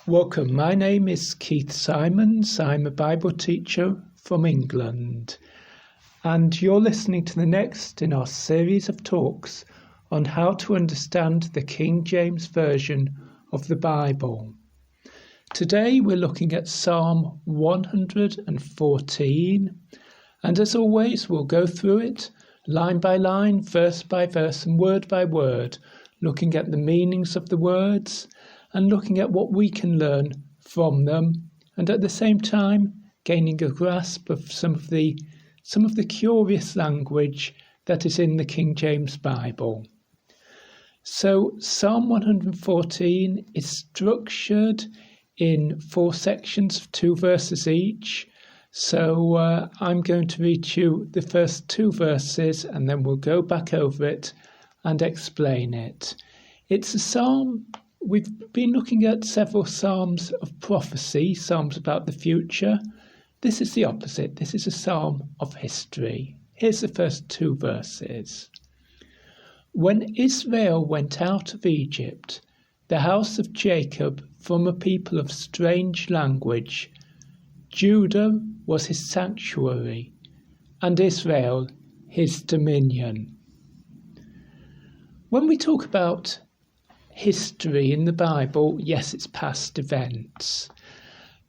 Welcome, my name is Keith Simons. I'm a Bible teacher from England, and you're listening to the next in our series of talks on how to understand the King James Version of the Bible. Today we're looking at Psalm 114, and as always we'll go through it line by line, verse by verse and word by word, looking at the meanings of the words and looking at what we can learn from them, and at the same time gaining a grasp of some of the curious language that is in the King James Bible. So Psalm 114 is structured in 4 sections of 2 verses each. So I'm going to read you the first 2 verses and then we'll go back over it and explain it. It's a psalm. We've been looking at several psalms of prophecy, psalms about the future. This is the opposite. This is a psalm of history. Here's the first 2 verses. When Israel went out of Egypt, the house of Jacob from a people of strange language, Judah was his sanctuary, and Israel his dominion. When we talk about history in the Bible, yes, it's past events.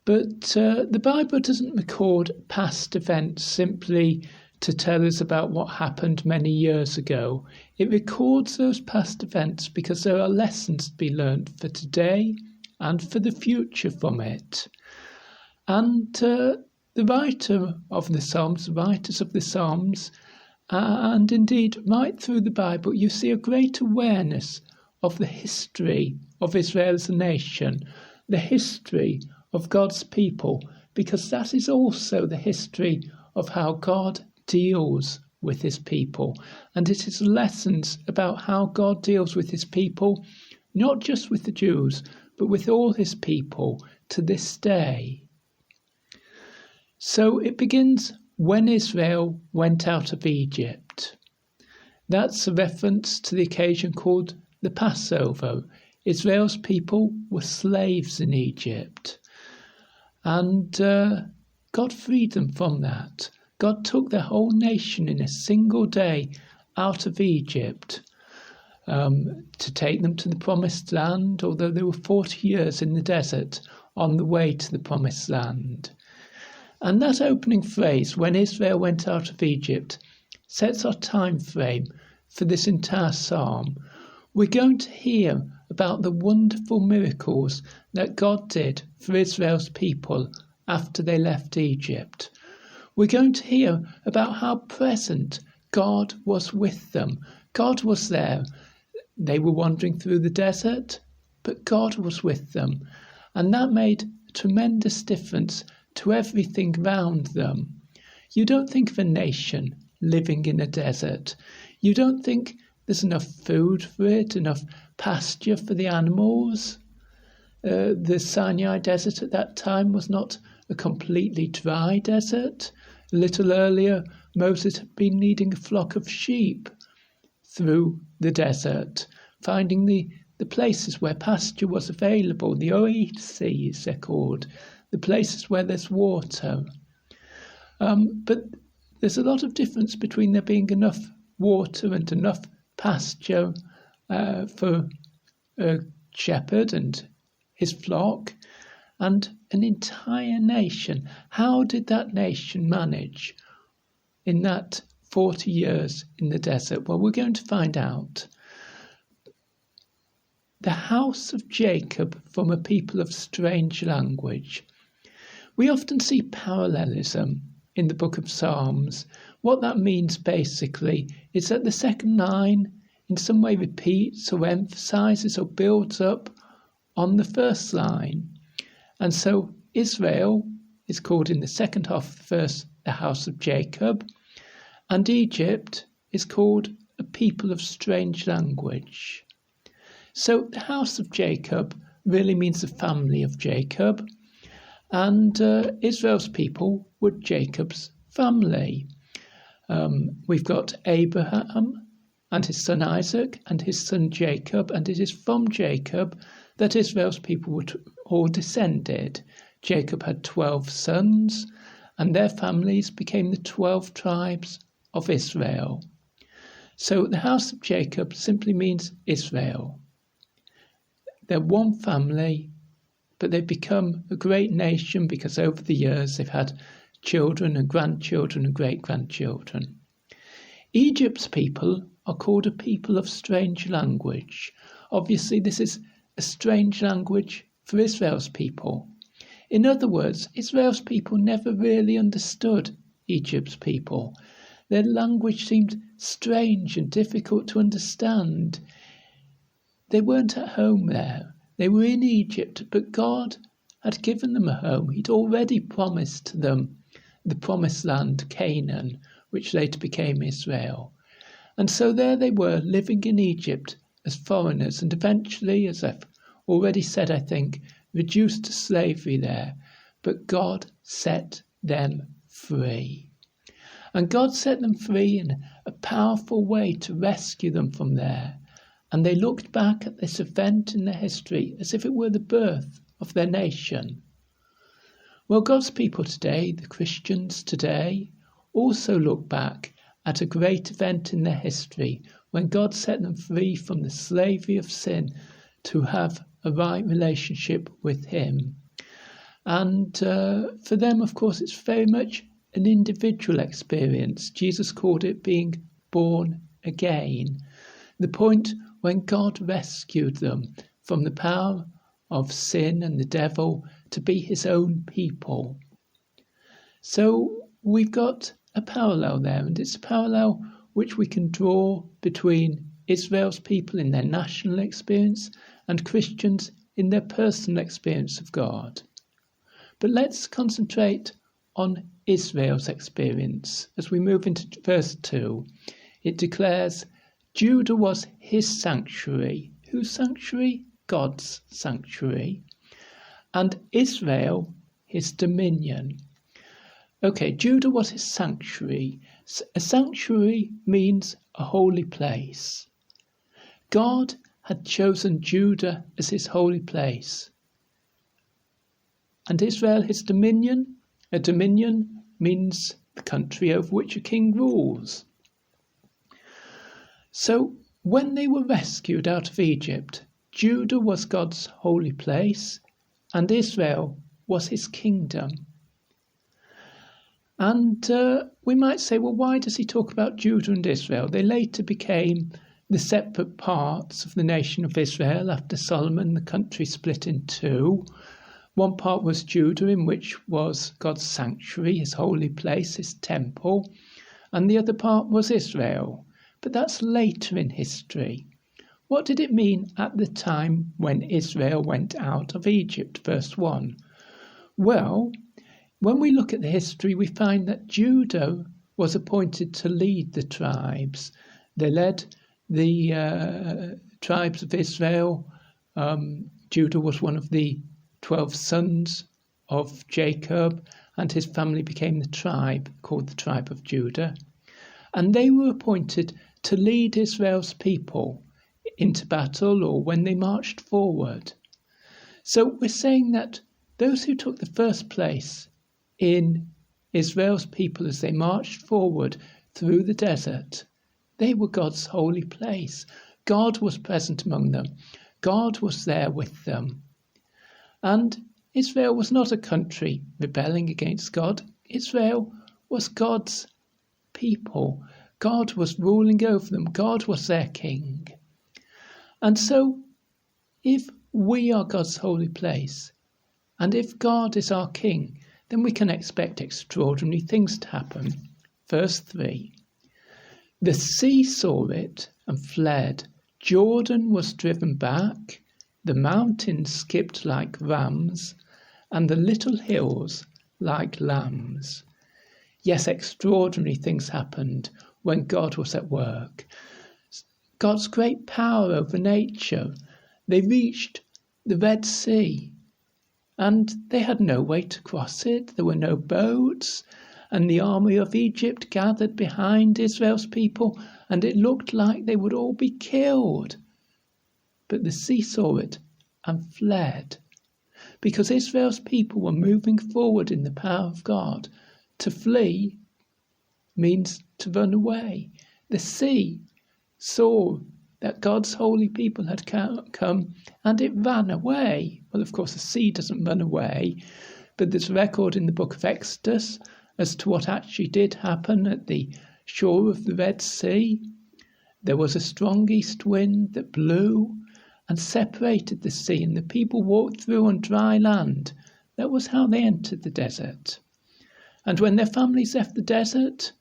But the Bible doesn't record past events simply to tell us about what happened many years ago. It records those past events because there are lessons to be learned for today and for the future from it. And the writer of the Psalms, the writers of the Psalms, and indeed right through the Bible, you see a great awareness of the history of Israel as a nation, the history of God's people, because that is also the history of how God deals with his people. And it is lessons about how God deals with his people, not just with the Jews, but with all his people to this day. So it begins when Israel went out of Egypt. That's a reference to the occasion called the Passover. Israel's people were slaves in Egypt, and God freed them from that. God took their whole nation in a single day out of Egypt to take them to the promised land, although they were 40 years in the desert on the way to the promised land. And that opening phrase, when Israel went out of Egypt, sets our time frame for this entire psalm. We're going to hear about the wonderful miracles that God did for Israel's people after they left Egypt. We're going to hear about how present God was with them. God was there. They were wandering through the desert, but God was with them. And that made a tremendous difference to everything around them. You don't think of a nation living in a desert. You don't think there's enough food for it, enough pasture for the animals. The Sinai desert at that time was not a completely dry desert. A little earlier, Moses had been leading a flock of sheep through the desert, finding the places where pasture was available, the oases they're called, the places where there's water. But there's a lot of difference between there being enough water and enough pasture for a shepherd and his flock, and an entire nation. How did that nation manage in that 40 years in the desert? Well, we're going to find out. The house of Jacob from a people of strange language. We often see parallelism in the book of Psalms. What that means basically is that the second line in some way repeats or emphasizes or builds up on the first line. And so Israel is called in the second half of the verse the house of Jacob, and Egypt is called a people of strange language. So the house of Jacob really means the family of Jacob, and Israel's people were Jacob's family. We've got Abraham and his son Isaac and his son Jacob, and it is from Jacob that Israel's people were all descended. Jacob had 12 sons, and their families became the 12 tribes of Israel. So the house of Jacob simply means Israel. They're one family, but they've become a great nation because over the years they've had children and grandchildren and great-grandchildren. Egypt's people are called a people of strange language. Obviously, this is a strange language for Israel's people. In other words, Israel's people never really understood Egypt's people. Their language seemed strange and difficult to understand. They weren't at home there. They were in Egypt, but God had given them a home. He'd already promised them the promised land, Canaan, which later became Israel. And so there they were, living in Egypt as foreigners, and eventually, as I've already said, I think, reduced to slavery there. But God set them free. And God set them free in a powerful way to rescue them from there. And they looked back at this event in their history as if it were the birth of their nation. Well, God's people today, the Christians today, also look back at a great event in their history when God set them free from the slavery of sin to have a right relationship with Him. And for them, of course, it's very much an individual experience. Jesus called it being born again. The point when God rescued them from the power of sin and the devil to be His own people. So we've got a parallel there, and it's a parallel which we can draw between Israel's people in their national experience and Christians in their personal experience of God. But let's concentrate on Israel's experience. As we move into verse 2, it declares, Judah was his sanctuary. Whose sanctuary? God's sanctuary. And Israel his dominion. Okay, Judah was his sanctuary. A sanctuary means a holy place. God had chosen Judah as his holy place. And Israel his dominion. A dominion means the country over which a king rules. So when they were rescued out of Egypt, Judah was God's holy place and Israel was his kingdom. And we might say, well, why does he talk about Judah and Israel? They later became the separate parts of the nation of Israel. After Solomon, the country split in two. One part was Judah, in which was God's sanctuary, his holy place, his temple. And the other part was Israel. But that's later in history. What did it mean at the time when Israel went out of Egypt? Verse 1. Well, when we look at the history, we find that Judah was appointed to lead the tribes. They led the tribes of Israel. Judah was one of the 12 sons of Jacob, and his family became the tribe called the tribe of Judah. And they were appointed to lead Israel's people into battle or when they marched forward. So we're saying that those who took the first place in Israel's people as they marched forward through the desert, they were God's holy place. God was present among them. God was there with them. And Israel was not a country rebelling against God. Israel was God's people. God was ruling over them. God was their king. And so, if we are God's holy place, and if God is our king, then we can expect extraordinary things to happen. Verse 3. The sea saw it and fled. Jordan was driven back. The mountains skipped like rams, and the little hills like lambs. Yes, extraordinary things happened when God was at work. God's great power over nature. They reached the Red Sea, and they had no way to cross it. There were no boats, and the army of Egypt gathered behind Israel's people, and it looked like they would all be killed. But the sea saw it and fled. Because Israel's people were moving forward in the power of God. To flee means to run away. The sea saw that God's holy people had come and it ran away. Well, of course, the sea doesn't run away, but there's a record in the book of Exodus as to what actually did happen at the shore of the Red Sea. There was a strong east wind that blew and separated the sea, and the people walked through on dry land. That was how they entered the desert. And when their families left the desert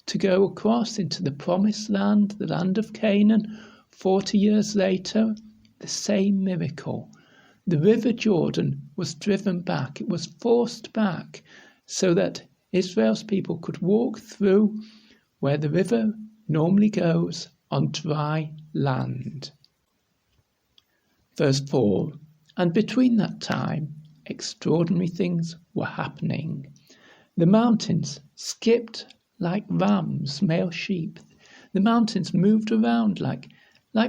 to go across into the promised land, the land of Canaan, 40 years later, the same miracle. The river Jordan was driven back. It was forced back so that Israel's people could walk through where the river normally goes on dry land. Verse 4, and between that time, extraordinary things were happening. The mountains skipped like rams, male sheep. The mountains moved around like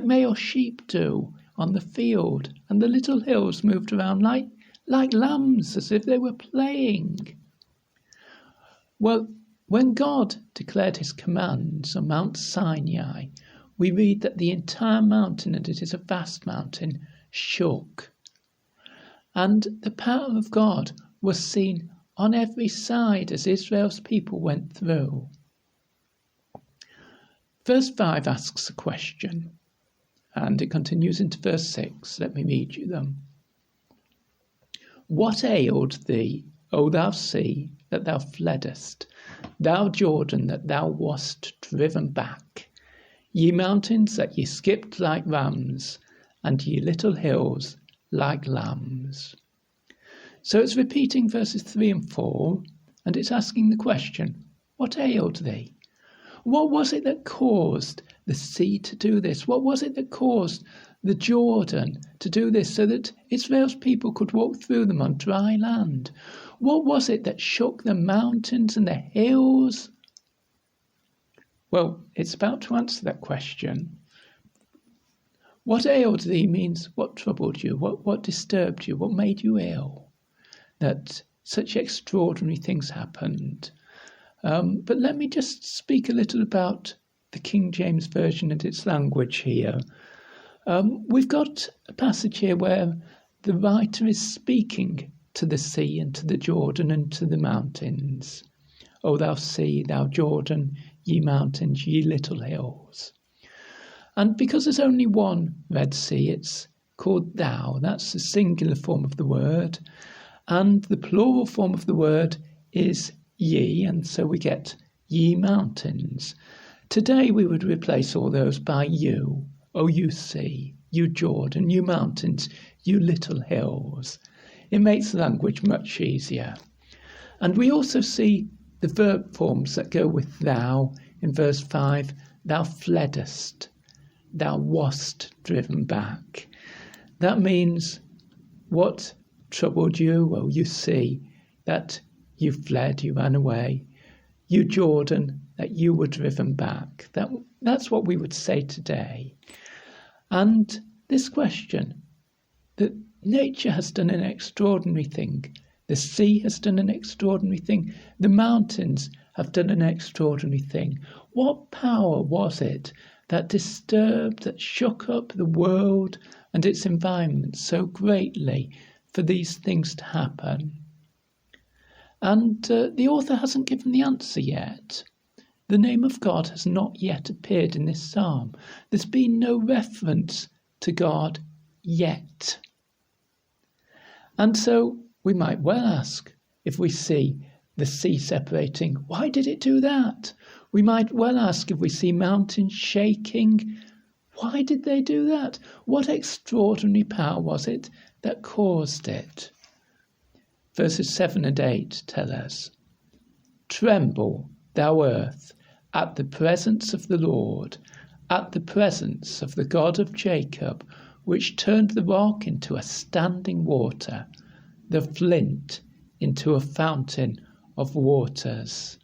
male sheep do on the field, and the little hills moved around like lambs, as if they were playing. Well, when God declared his commands on Mount Sinai, we read that the entire mountain, and it is a vast mountain, shook. And the power of God was seen on every side as Israel's people went through. Verse 5 asks a question, and it continues into verse 6. Let me read you them. What ailed thee, O thou sea, that thou fleddest, thou Jordan, that thou wast driven back? Ye mountains, that ye skipped like rams, and ye little hills like lambs. So it's repeating verses 3 and 4, and it's asking the question, what ailed thee? What was it that caused the sea to do this? What was it that caused the Jordan to do this so that Israel's people could walk through them on dry land? What was it that shook the mountains and the hills? Well, it's about to answer that question. What ailed thee means what troubled you, what disturbed you, what made you ill, that such extraordinary things happened. But let me just speak a little about the King James Version and its language here. We've got a passage here where the writer is speaking to the sea and to the Jordan and to the mountains. O thou sea, thou Jordan, ye mountains, ye little hills. And because there's only one Red Sea, it's called thou. That's the singular form of the word. And the plural form of the word is ye, and so we get ye mountains. Today we would replace all those by you. O you sea, you Jordan, you mountains, you little hills. It makes language much easier. And we also see the verb forms that go with thou. In verse 5, thou fleddest, thou wast driven back. That means what troubled you, oh you sea, that you fled, you ran away. You Jordan, that you were driven back. That's what we would say today. And this question, that nature has done an extraordinary thing. The sea has done an extraordinary thing. The mountains have done an extraordinary thing. What power was it that disturbed, that shook up the world and its environment so greatly for these things to happen? And the author hasn't given the answer yet. The name of God has not yet appeared in this psalm. There's been no reference to God yet. And so we might well ask, if we see the sea separating, why did it do that? We might well ask, if we see mountains shaking, why did they do that? What extraordinary power was it that caused it? Verses 7 and 8 tell us, tremble, thou earth, at the presence of the Lord, at the presence of the God of Jacob, which turned the rock into a standing water, the flint into a fountain of waters.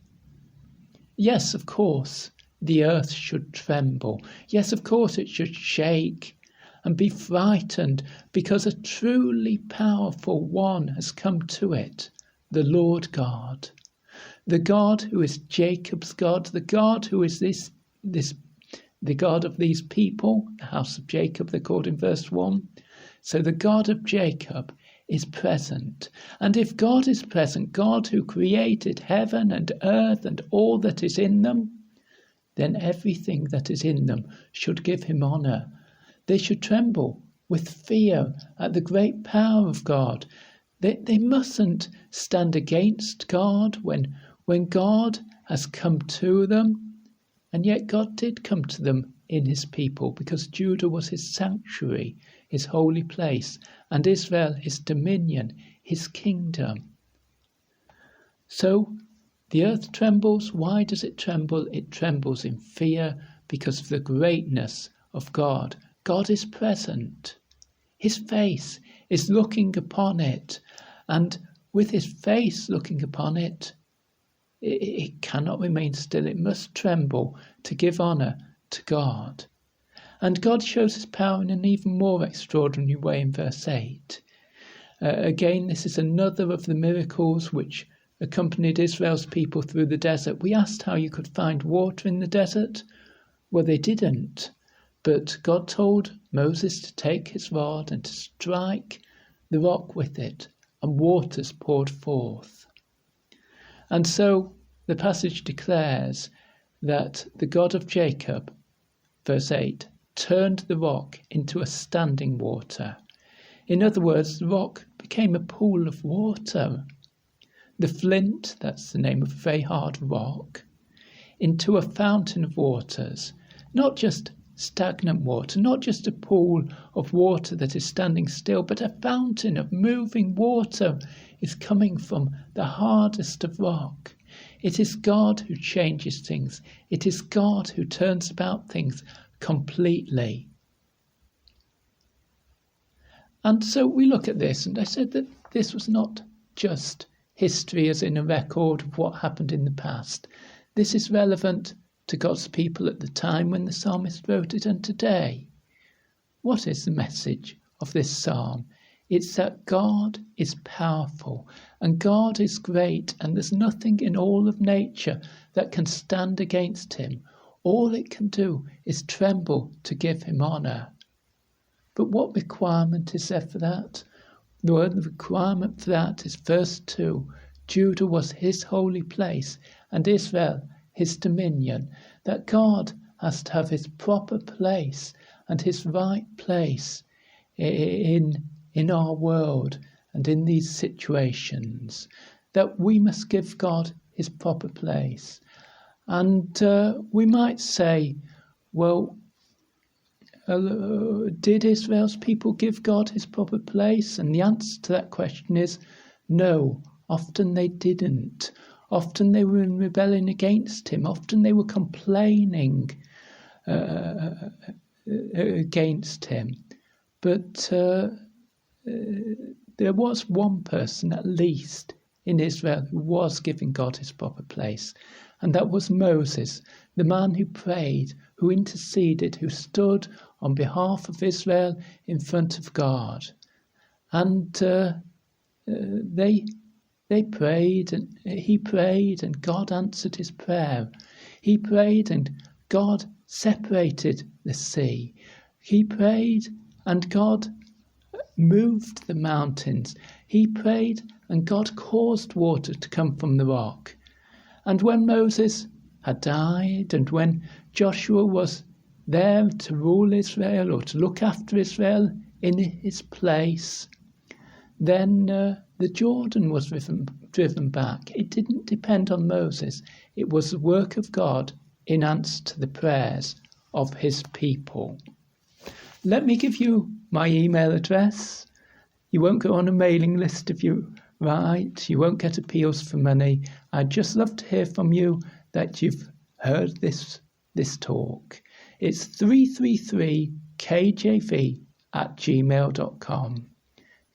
Yes, of course, the earth should tremble. Yes, of course, it should shake. and be frightened, because a truly powerful one has come to it, the Lord God. The God who is Jacob's God, the God who is the God of these people, the house of Jacob, they're called in verse 1. So the God of Jacob is present. And if God is present, God who created heaven and earth and all that is in them, then everything that is in them should give him honour. They should tremble with fear at the great power of God. They mustn't stand against God when God has come to them. And yet God did come to them in his people, because Judah was his sanctuary, his holy place, and Israel his dominion, his kingdom. So the earth trembles. Why does it tremble? It trembles in fear because of the greatness of God. God is present. His face is looking upon it, and with his face looking upon it, it cannot remain still. It must tremble to give honour to God. And God shows his power in an even more extraordinary way in verse 8. Again, this is another of the miracles which accompanied Israel's people through the desert. We asked how you could find water in the desert. Well, they didn't. But God told Moses to take his rod and to strike the rock with it, and waters poured forth. And so the passage declares that the God of Jacob, verse 8, turned the rock into a standing water. In other words, the rock became a pool of water. The flint, that's the name of a very hard rock, into a fountain of waters, not just stagnant water, not just a pool of water that is standing still, but a fountain of moving water is coming from the hardest of rock. It is God who changes things. It is God who turns about things completely. And so we look at this, and I said that this was not just history as in a record of what happened in the past. This is relevant to God's people at the time when the psalmist wrote it, and today. What is the message of this psalm? It's that God is powerful and God is great, and there's nothing in all of nature that can stand against him. All it can do is tremble to give him honour. But what requirement is there for that? The requirement for that is verse 2. Judah was his holy place and Israel his dominion. That God has to have his proper place and his right place in our world and in these situations. That we must give God his proper place. And we might say, well, did Israel's people give God his proper place? And the answer to that question is no. Often they didn't. Often they were in rebellion against him. Often they were complaining against him. But there was one person at least in Israel who was giving God his proper place. And that was Moses, the man who prayed, who interceded, who stood on behalf of Israel in front of God. And they prayed, and he prayed, and God answered his prayer. He prayed, and God separated the sea. He prayed, and God moved the mountains. He prayed, and God caused water to come from the rock. And when Moses had died, and when Joshua was there to rule Israel or to look after Israel in his place, then the Jordan was driven back. It didn't depend on Moses. It was the work of God in answer to the prayers of his people. Let me give you my email address. You won't go on a mailing list if you write. You won't get appeals for money. I'd just love to hear from you that you've heard this talk. It's 333kjv@gmail.com.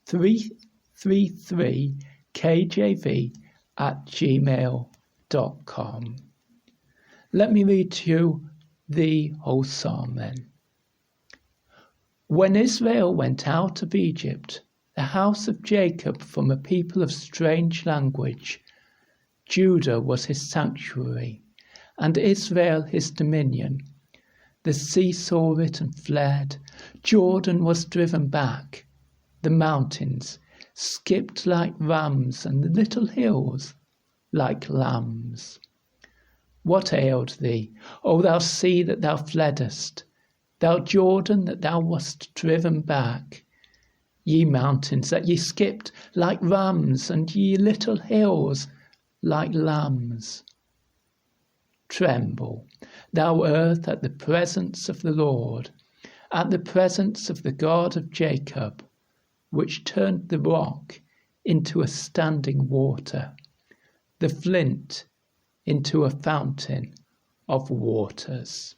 333kjv@gmail.com. Let me read to you the whole psalm then. When Israel went out of Egypt, the house of Jacob from a people of strange language, Judah was his sanctuary, and Israel his dominion. The sea saw it and fled, Jordan was driven back, the mountains skipped like rams, and the little hills like lambs. What ailed thee, O thou sea that thou fleddest, thou Jordan that thou wast driven back? Ye mountains that ye skipped like rams, and ye little hills like lambs. Tremble, thou earth, at the presence of the Lord, at the presence of the God of Jacob, which turned the rock into a standing water, the flint into a fountain of waters.